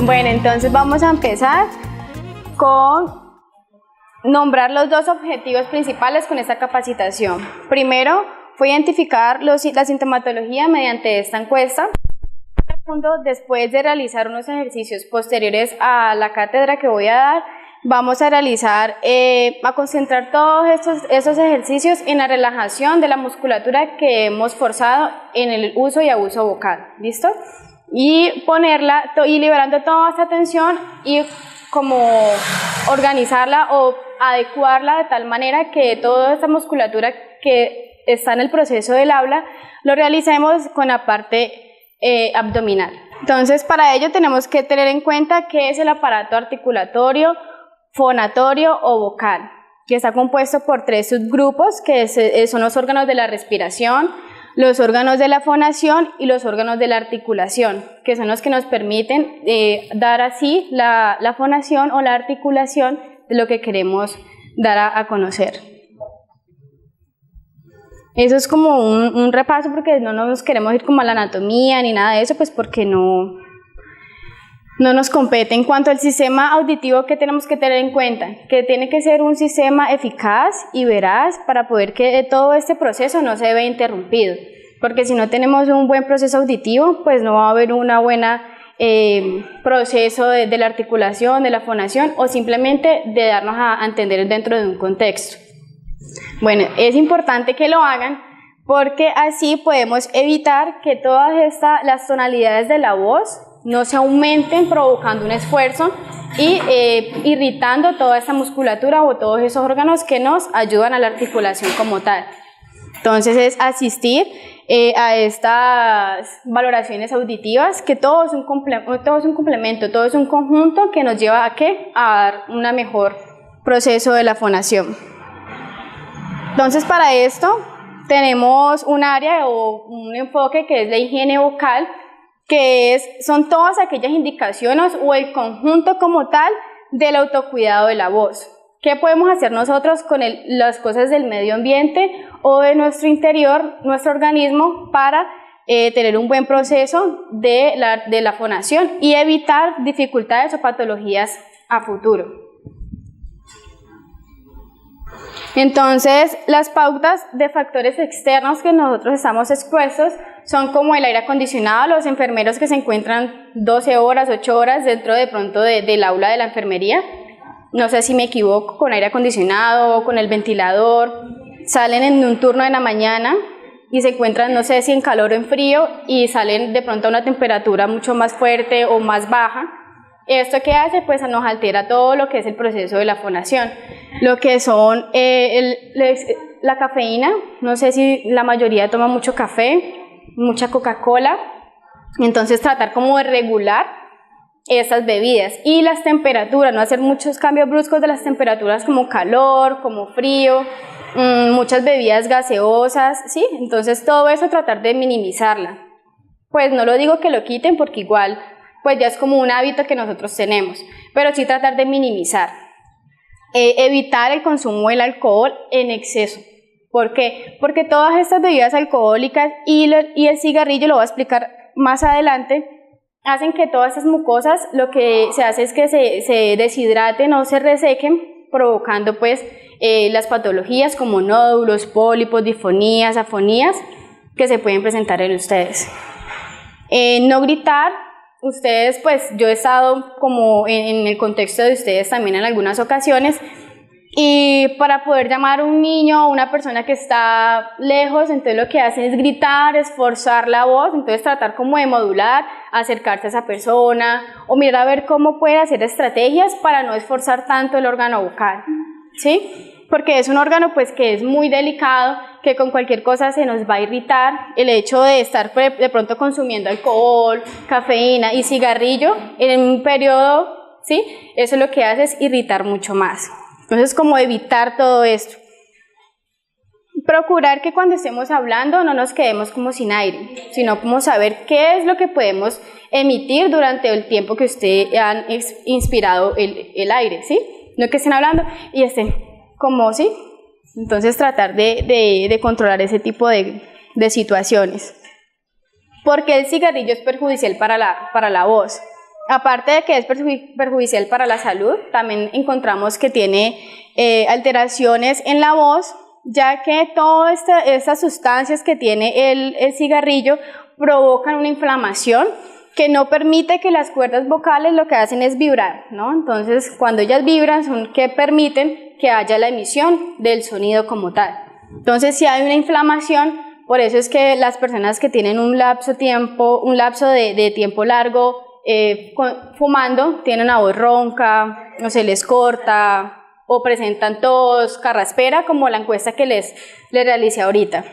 Bueno, entonces vamos a empezar con nombrar los dos objetivos principales con esta capacitación. Primero, fue identificar la sintomatología mediante esta encuesta. Segundo, después de realizar unos ejercicios posteriores a la cátedra que voy a dar, vamos a realizar, a concentrar todos esos ejercicios en la relajación de la musculatura que hemos forzado en el uso y abuso vocal, ¿listo? Y ponerla, y liberando toda esta tensión y como organizarla o adecuarla de tal manera que toda esta musculatura que está en el proceso del habla lo realicemos con la parte abdominal. Entonces, para ello tenemos que tener en cuenta qué es el aparato articulatorio, fonatorio o vocal, que está compuesto por 3 subgrupos, que son los órganos de la respiración, los órganos de la fonación y los órganos de la articulación, que son los que nos permiten dar así la fonación o la articulación de lo que queremos dar a conocer. Eso es como un repaso, porque no nos queremos ir como a la anatomía ni nada de eso, pues porque no nos compete. En cuanto al sistema auditivo, ¿qué tenemos que tener en cuenta? Que tiene que ser un sistema eficaz y veraz para poder que todo este proceso no se vea interrumpido, porque si no tenemos un buen proceso auditivo, pues no va a haber una buena proceso de la articulación, de la fonación o simplemente de darnos a entender dentro de un contexto. Bueno, es importante que lo hagan porque así podemos evitar que todas las tonalidades de la voz no se aumenten provocando un esfuerzo y irritando toda esta musculatura o todos esos órganos que nos ayudan a la articulación como tal. Entonces es asistir a estas valoraciones auditivas, que todo es un complemento, todo es un conjunto que nos lleva a ¿qué? A dar un mejor proceso de la fonación. Entonces, para esto tenemos un área o un enfoque que es la higiene vocal, que son todas aquellas indicaciones o el conjunto como tal del autocuidado de la voz. ¿Qué podemos hacer nosotros con las cosas del medio ambiente o de nuestro interior, nuestro organismo, para tener un buen proceso de la fonación y evitar dificultades o patologías a futuro? Entonces, las pautas de factores externos que nosotros estamos expuestos son como el aire acondicionado, los enfermeros que se encuentran 12 horas, 8 horas dentro de pronto del aula de la enfermería, no sé si me equivoco, con aire acondicionado, con el ventilador, salen en un turno de la mañana y se encuentran, no sé si en calor o en frío, y salen de pronto a una temperatura mucho más fuerte o más baja. ¿Esto qué hace? Pues nos altera todo lo que es el proceso de la fonación. Lo que son la cafeína, no sé si la mayoría toma mucho café, mucha Coca-Cola, entonces tratar como de regular estas bebidas. Y las temperaturas, no hacer muchos cambios bruscos de las temperaturas como calor, como frío, muchas bebidas gaseosas, ¿sí? Entonces todo eso tratar de minimizarla. Pues no lo digo que lo quiten porque igual pues ya es como un hábito que nosotros tenemos, pero sí tratar de minimizar. Evitar el consumo del alcohol en exceso. ¿Por qué? Porque todas estas bebidas alcohólicas y el cigarrillo, lo voy a explicar más adelante, hacen que todas estas mucosas, lo que se hace es que se deshidraten o se resequen, provocando pues las patologías como nódulos, pólipos, disfonías, afonías, que se pueden presentar en ustedes. No gritar. Ustedes, pues yo he estado como en el contexto de ustedes también en algunas ocasiones, y para poder llamar a un niño o una persona que está lejos, entonces lo que hacen es gritar, esforzar la voz, entonces tratar como de modular, acercarse a esa persona o mirar a ver cómo puede hacer estrategias para no esforzar tanto el órgano vocal, ¿sí? Porque es un órgano pues que es muy delicado, que con cualquier cosa se nos va a irritar. El hecho de estar de pronto consumiendo alcohol, cafeína y cigarrillo en un periodo, ¿sí? Eso lo que hace es irritar mucho más. Entonces, como evitar todo esto. Procurar que cuando estemos hablando no nos quedemos como sin aire, sino como saber qué es lo que podemos emitir durante el tiempo que ustedes han inspirado el aire, ¿sí? No que estén hablando y estén como, ¿sí? Entonces tratar de controlar ese tipo de situaciones. ¿Por qué el cigarrillo es perjudicial para la voz? Aparte de que es perjudicial para la salud, también encontramos que tiene alteraciones en la voz, ya que todas estas sustancias que tiene el cigarrillo provocan una inflamación que no permite que las cuerdas vocales lo que hacen es vibrar, ¿no? Entonces, cuando ellas vibran, son que permiten que haya la emisión del sonido como tal. Entonces, si hay una inflamación, por eso es que las personas que tienen un lapso de tiempo largo fumando, tienen una voz ronca, o se les corta, o presentan tos, carraspera, como la encuesta que les realicé ahorita.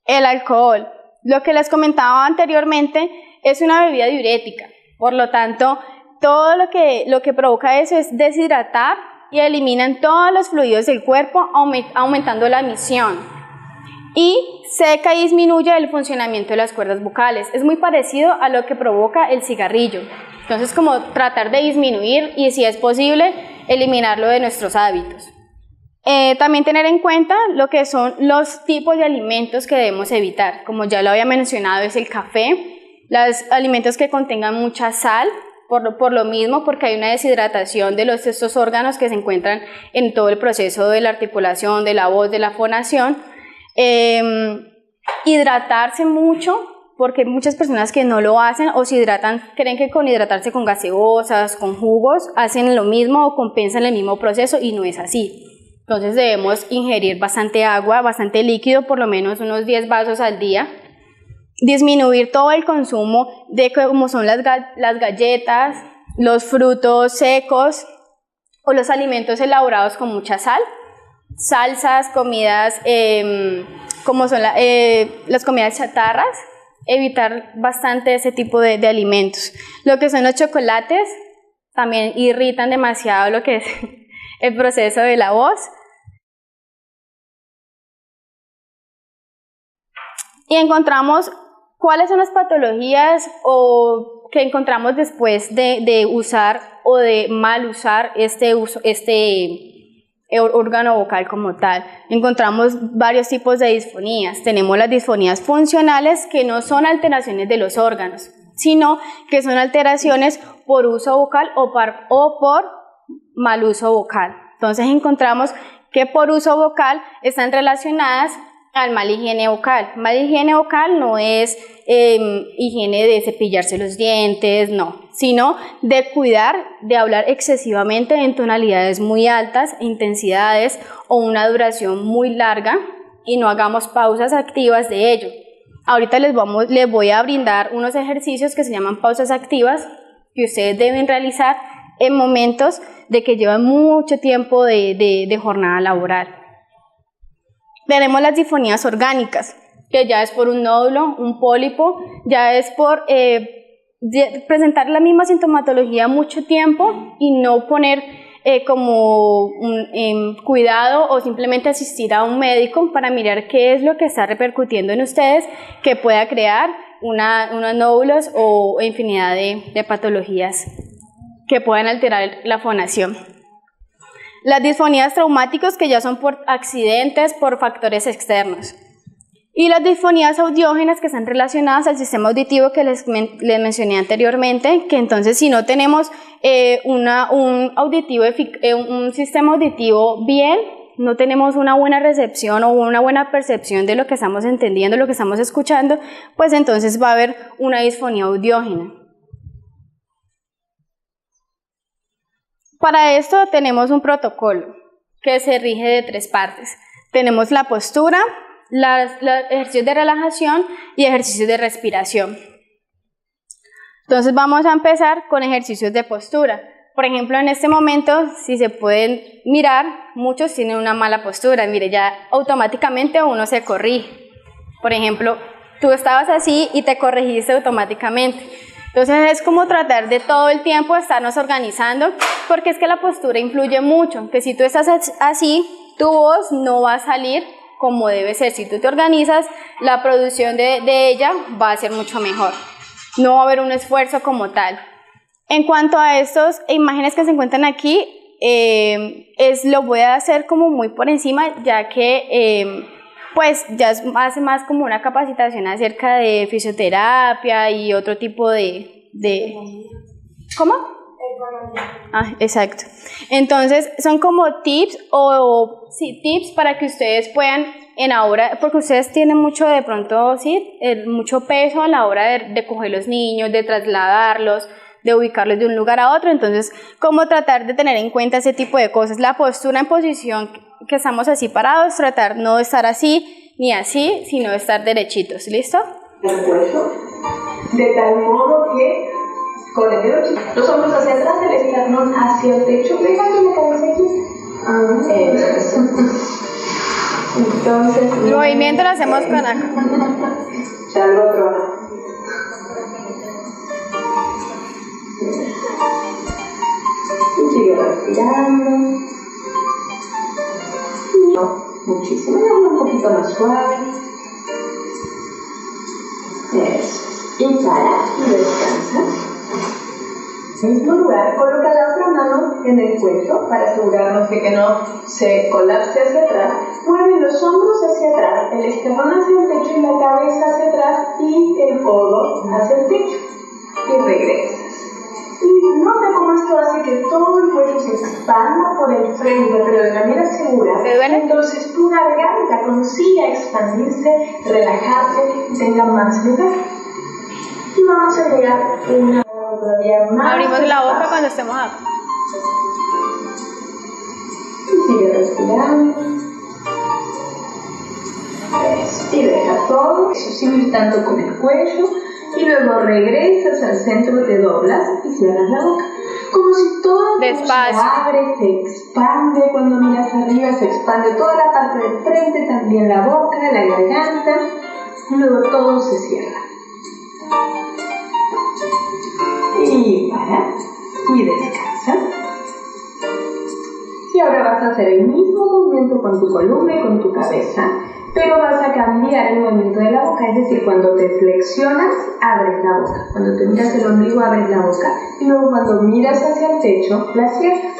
El alcohol, lo que les comentaba anteriormente, es una bebida diurética, por lo tanto, todo lo que provoca eso es deshidratar y eliminan todos los fluidos del cuerpo, aumentando la emisión. Y seca y disminuye el funcionamiento de las cuerdas vocales. Es muy parecido a lo que provoca el cigarrillo. Entonces, como tratar de disminuir y, si es posible, eliminarlo de nuestros hábitos. También tener en cuenta lo que son los tipos de alimentos que debemos evitar. Como ya lo había mencionado, es el café, los alimentos que contengan mucha sal, por lo mismo, porque hay una deshidratación de estos órganos que se encuentran en todo el proceso de la articulación, de la voz, de la fonación. Hidratarse mucho, porque hay muchas personas que no lo hacen o se hidratan, creen que con hidratarse con gaseosas, con jugos, hacen lo mismo o compensan el mismo proceso, y no es así. Entonces debemos ingerir bastante agua, bastante líquido, por lo menos unos 10 vasos al día. Disminuir todo el consumo de como son las galletas, los frutos secos o los alimentos elaborados con mucha sal, salsas, comidas como son las comidas chatarras, evitar bastante ese tipo de alimentos. Lo que son los chocolates también irritan demasiado lo que es el proceso de la voz. Y encontramos cuáles son las patologías o que encontramos después de usar o de mal usar este órgano vocal como tal. Encontramos varios tipos de disfonías. Tenemos las disfonías funcionales, que no son alteraciones de los órganos, sino que son alteraciones por uso vocal o por mal uso vocal. Entonces encontramos que por uso vocal están relacionadas al mal higiene vocal. Mal higiene vocal no es higiene de cepillarse los dientes, no, sino de cuidar de hablar excesivamente en tonalidades muy altas, intensidades o una duración muy larga, y no hagamos pausas activas de ello. Ahorita les voy a brindar unos ejercicios que se llaman pausas activas, que ustedes deben realizar en momentos de que llevan mucho tiempo de jornada laboral. Tenemos las disfonías orgánicas, que ya es por un nódulo, un pólipo, ya es por presentar la misma sintomatología mucho tiempo y no poner como cuidado o simplemente asistir a un médico para mirar qué es lo que está repercutiendo en ustedes, que pueda crear unos nódulos o infinidad de patologías que puedan alterar la fonación. Las disfonías traumáticas, que ya son por accidentes, por factores externos. Y las disfonías audiógenas, que están relacionadas al sistema auditivo que les mencioné anteriormente, que entonces si no tenemos un sistema auditivo bien, no tenemos una buena recepción o una buena percepción de lo que estamos entendiendo, lo que estamos escuchando, pues entonces va a haber una disfonía audiógena. Para esto tenemos un protocolo que se rige de 3 partes. Tenemos la postura, los ejercicios de relajación y ejercicios de respiración. Entonces vamos a empezar con ejercicios de postura. Por ejemplo, en este momento, si se pueden mirar, muchos tienen una mala postura. Mire, ya automáticamente uno se corrige. Por ejemplo, tú estabas así y te corregiste automáticamente. Entonces es como tratar de todo el tiempo estarnos organizando, porque es que la postura influye mucho, que si tú estás así, tu voz no va a salir como debe ser. Si tú te organizas, la producción de ella va a ser mucho mejor. No va a haber un esfuerzo como tal. En cuanto a estas imágenes que se encuentran aquí, lo voy a hacer como muy por encima, ya que pues ya hace más como una capacitación acerca de fisioterapia y otro tipo de ¿Cómo? Exacto. Entonces son como tips tips para que ustedes puedan en ahora, porque ustedes tienen mucho de pronto, mucho peso a la hora de coger los niños, de trasladarlos, de ubicarlos de un lugar a otro. Entonces, cómo tratar de tener en cuenta ese tipo de cosas. La postura en posición que estamos así parados, tratar no de estar así ni así, sino de estar derechitos. ¿Listo? El cuello, de tal modo que con el dedo chico, los hombros hacia atrás, el esternón hacia el techo, pegando la cabeza aquí. Eso. Entonces, el movimiento lo hacemos con acá. Ya algo trono. Y sigue respirando. No, muchísimo, un poquito más suave. Eso. Y para y descansa. Mismo lugar, coloca la otra mano en el cuello para asegurarnos de que no se colapse hacia atrás. Mueve los hombros hacia atrás, el esternón hacia el techo y la cabeza hacia atrás y el codo hacia el techo. Y regresas. Y nota cómo esto hace que todo el cuello se expanda por el frente, pero de manera segura. ¿Te duele? Entonces tu garganta consiga expandirse, relajarse y tenga más lugar. Y vamos a agregar una todavía más. Abrimos la boca cuando estemos acá. Y sigue respirando. Eso. Y deja todo. Eso, sigue tanto con el cuello. Y luego regresas al centro, te doblas y cierras la boca. Como si todo se abre, se expande. Cuando miras arriba se expande toda la parte del frente, también la boca, la garganta. Y luego todo se cierra. Y para, y descansa. Y ahora vas a hacer el mismo movimiento con tu columna y con tu cabeza, pero vas a cambiar el movimiento de la boca, es decir, cuando te flexionas, abres la boca. Cuando te miras el ombligo, abres la boca. Y luego cuando miras hacia el techo, la cierras.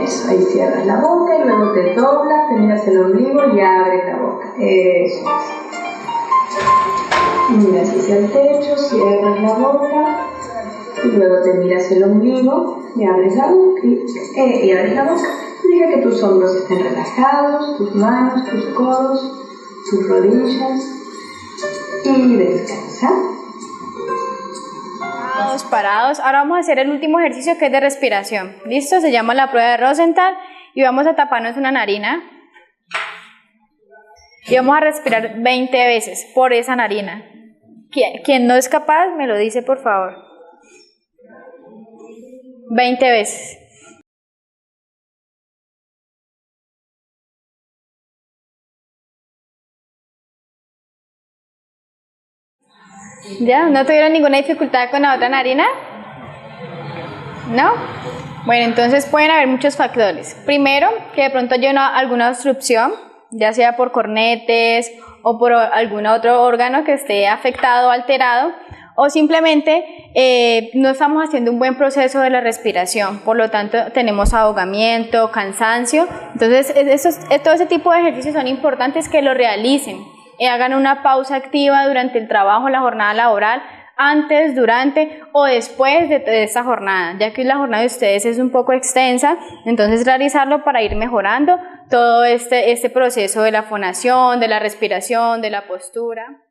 Eso, ahí cierras la boca y luego te doblas, te miras el ombligo y abres la boca. Eso es. Miras hacia el techo, cierras la boca y luego te miras el ombligo y abres la boca. Y abres la boca. Deja que tus hombros estén relajados, tus manos, tus codos, tus rodillas y descansa. Parados. Ahora vamos a hacer el último ejercicio, que es de respiración. ¿Listo? Se llama la prueba de Rosenthal y vamos a taparnos una narina y vamos a respirar 20 veces por esa narina. Quien no es capaz me lo dice, por favor. 20 veces. ¿Ya? ¿No tuvieron ninguna dificultad con la otra narina? ¿No? Bueno, entonces pueden haber muchos factores. Primero, que de pronto haya alguna obstrucción, ya sea por cornetes o por algún otro órgano que esté afectado o alterado, o simplemente no estamos haciendo un buen proceso de la respiración, por lo tanto tenemos ahogamiento, cansancio. Entonces todo ese tipo de ejercicios son importantes que lo realicen. Hagan una pausa activa durante el trabajo, la jornada laboral, antes, durante o después de esta jornada, ya que la jornada de ustedes es un poco extensa. Entonces realizarlo para ir mejorando todo este proceso de la fonación, de la respiración, de la postura.